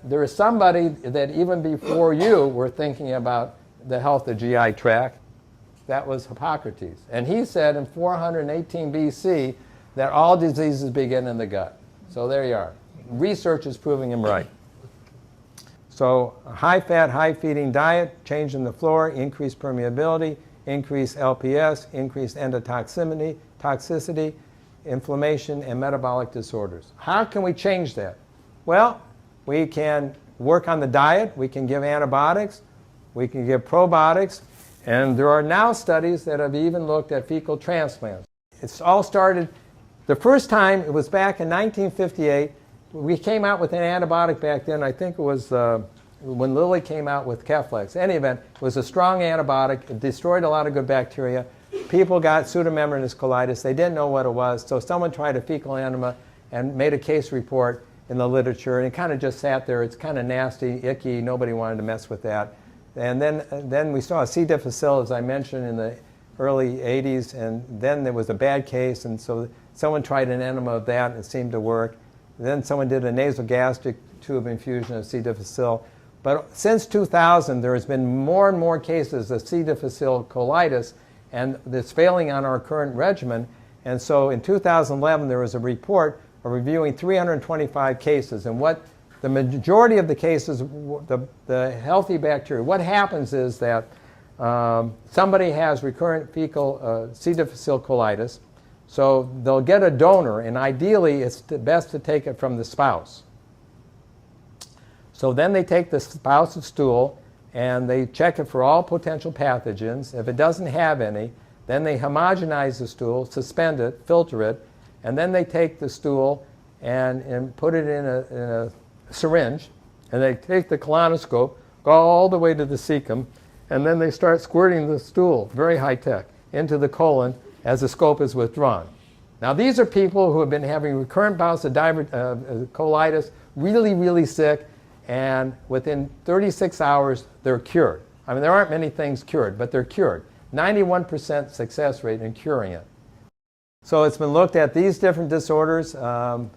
there is somebody that even before you were thinking about the health of GI tract. That was Hippocrates. And he said in 418 BC that all diseases begin in the gut. So there you are. Research is proving him right. So high-fat, high-feeding diet, change in the flora, increased permeability, increased LPS, increased endotoxicity, inflammation, and metabolic disorders. How can we change that? Well, we can work on the diet. We can give antibiotics. We can give probiotics. And there are now studies that have even looked at fecal transplants. It's all started, the first time, it was back in 1958. We came out with an antibiotic back then. I think it was when Lilly came out with Keflex. In any event, it was a strong antibiotic. It destroyed a lot of good bacteria. People got pseudomembranous colitis. They didn't know what it was. So someone tried a fecal enema and made a case report in the literature. And it kind of just sat there. It's kind of nasty, icky. Nobody wanted to mess with that. And then we saw C. difficile, as I mentioned, in the early 80s. And then there was a bad case. And so someone tried an enema of that, and it seemed to work. Then someone did a nasogastric tube infusion of C. difficile. But since 2000, there has been more and more cases of C. difficile colitis, and it's failing on our current regimen. And so in 2011, there was a report reviewing 325 cases. And what the majority of the cases, the healthy bacteria, what happens is that somebody has recurrent fecal C. difficile colitis. So they'll get a donor, and ideally it's best to take it from the spouse. So then they take the spouse's stool and they check it for all potential pathogens. If it doesn't have any, then they homogenize the stool, suspend it, filter it, and then they take the stool and put it in a syringe, and they take the colonoscope, go all the way to the cecum, and then they start squirting the stool, very high tech, into the colon as the scope is withdrawn. Now these are people who have been having recurrent bouts of colitis, really, really sick, and within 36 hours they're cured. I mean, there aren't many things cured, but they're cured. 91% success rate in curing it. So it's been looked at these different disorders, and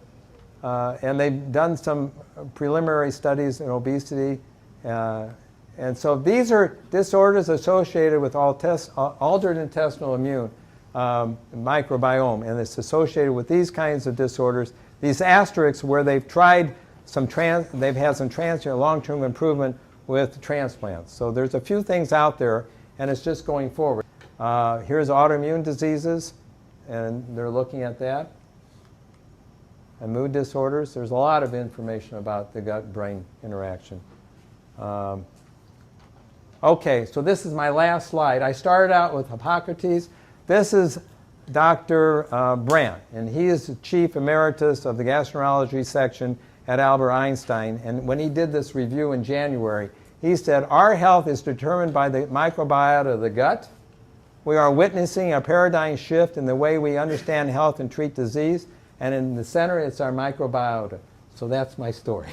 they've done some preliminary studies in obesity. And so these are disorders associated with altered intestinal immune microbiome, and it's associated with these kinds of disorders. These asterisks where they've tried they've had some transient long-term improvement with transplants. So there's a few things out there, and it's just going forward. Here's autoimmune diseases, and they're looking at that. And mood disorders. There's a lot of information about the gut-brain interaction. Okay, so this is my last slide. I started out with Hippocrates. This is Dr. Brandt, and he is the chief emeritus of the gastroenterology section at Albert Einstein. And when he did this review in January, he said, our health is determined by the microbiota of the gut. We are witnessing a paradigm shift in the way we understand health and treat disease. And in the center, it's our microbiota. So that's my story.